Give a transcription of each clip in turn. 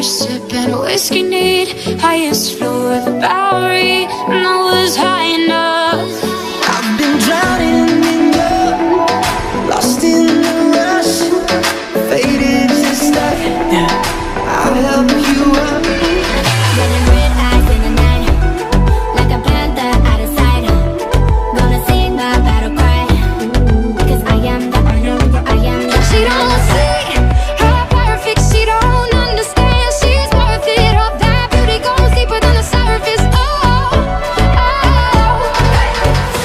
sipping whiskey neat. Highest floor of the Bowery, and I was high enough. I've been drowning in love, lost in the rush, faded just like I'll help you up. Getting red eyes in the night, like a panther out of sight. Gonna sing my battle cry, 'cause I am the. She don't see how perfect, she don't understand. She's worth it, all that beauty goes deeper than the surface. Oh, oh.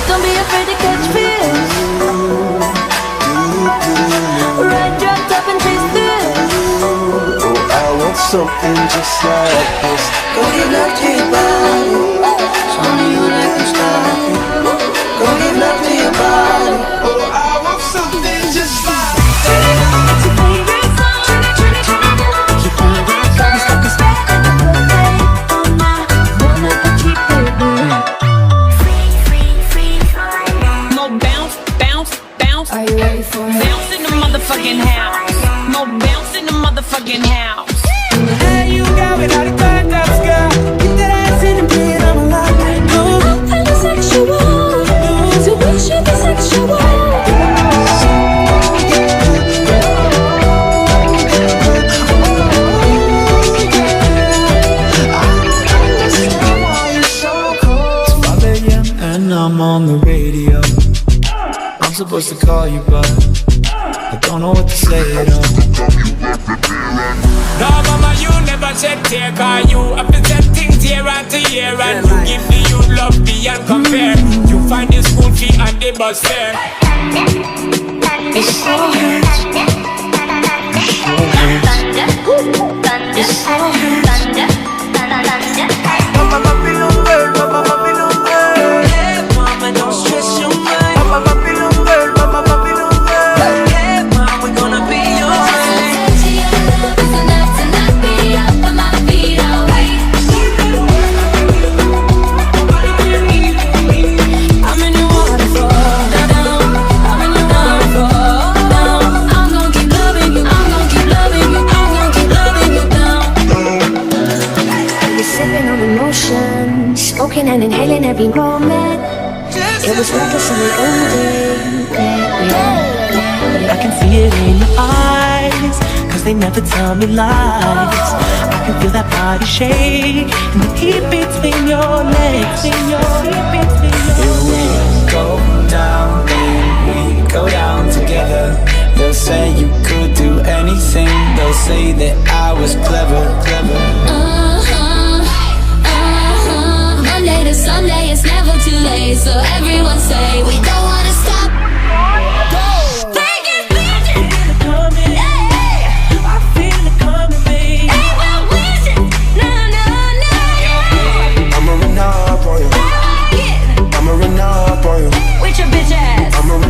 Don't be afraid to catch fish. Ride your top and chase this. Oh, I want something just like this. Go give love to your body, show me you like to stop it. Go give love to your body. Oh, I want something just like More bounce, bounce, bounce. Are you ready for it? Bounce in the motherfucking house. More bounce in the motherfucking house. hey, you got it all the time, that's girl. Get that ass in the bed, I'm alive. Go, I'm sexual, so we should be sexual. and I'm on the radio. I'm supposed to call you, but I don't know what to say at all. No, mama, you never shed tear, cause you have been set things year after year. And you give the youth love beyond compare. You find the school fee and the bus fare. It so hurts. It so hurts. Mama, Babylon girl, Mama, Babylon girl. Yeah, mama, don't stress your mind. Mama, Babylon girl, Mama, Babylon girl. Yeah, mama, we're gonna be alright. I'm in your waterfall, down. I'm in your waterfall, down. I'm gonna keep loving you. I'm gonna keep loving you. I'm gonna keep loving you down. You're sipping on emotion, smoking and inhaling every moment. It was reckless in the old days. I can see it in your eyes, 'cause they never tell me lies. I can feel that body shake and the heat between your legs. If we go down, then we go down together. They'll say you could do anything. They'll say that I was clever. Monday to Sunday, it's never too late. So everyone say we don't wanna stop. Take it, bitch. I feel it coming, baby. Ain't no wishing. No. I'ma run up on you. I'ma run up on you. With your bitch ass. I'ma run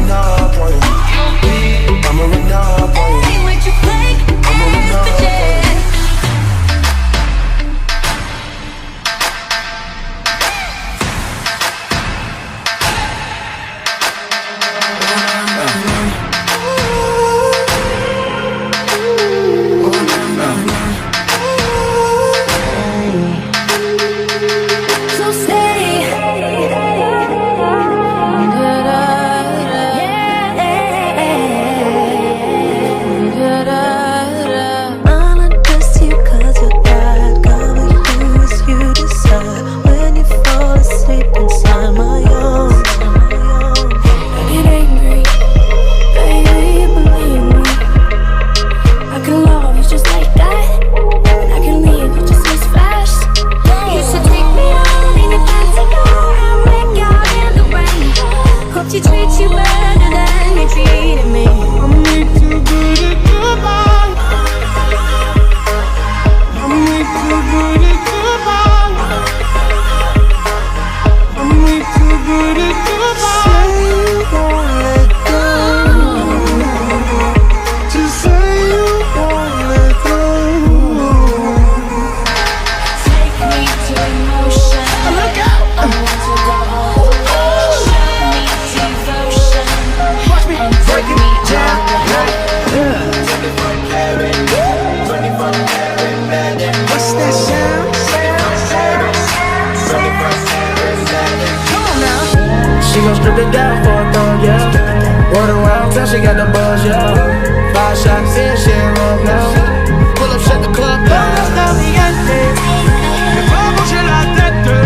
the down for a thug, yeah. Word around town, she got the buzz, yeah. 5 shots in, she in love now. Pull up, shut the club down. Hasta gigante, me vamos a la tête.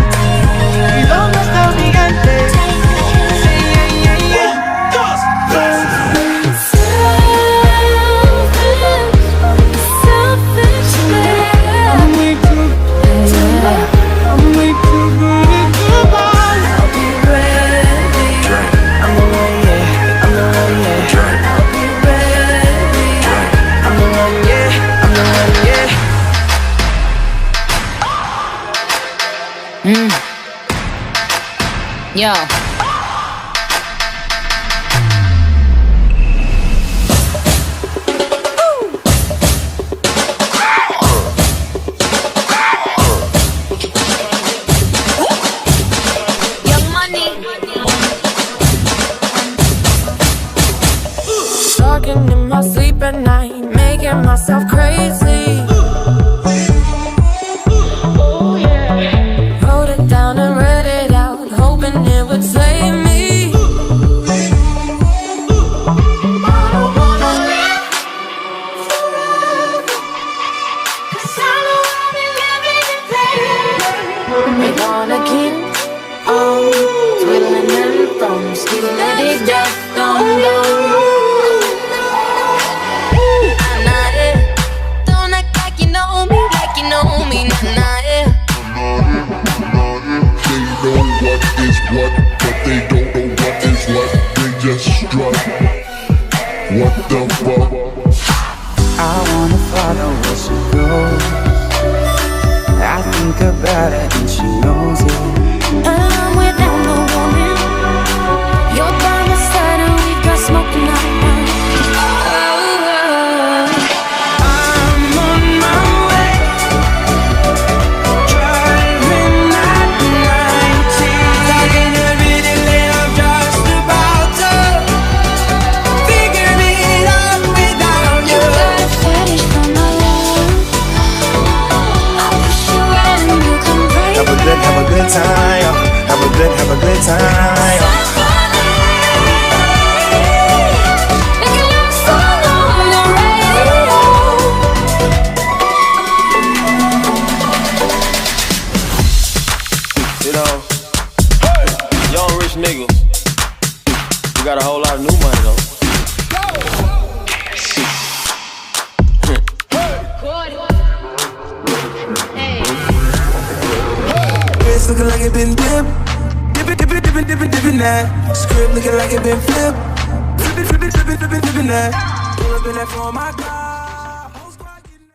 ¿Y dónde está el gigante? Sí, yeah, yeah, yeah. Yo. Young money. Talking in my sleep at night, making myself crazy. Wrote it down and read it out, hoping it would save me. I don't wanna live forever, 'cause I know I'll be living in pain. We wanna keep on twiddling them thumbs, till it just don't go. Don't act like you know me, nah, nah, yeah. They know what is what, but they don't know what is what. They just strut. What the fuck? I wanna follow where she goes. I think about it and she knows it. I'm without no woman. You're by my side and we've got smoking out of mind. I'm on my way, driving at 90. Talking every day, I'm just about to figure it out without you. Got a fetish for my love. I'll push you and you come right Have a good time. Have a good time. Make it last so long on the radio. You know, young rich nigga. You got a whole lot of new money though. It's looking like it been dipped. Dippin' that. Script looking like it been flipped. Flippin' that. Pull up in that for my car.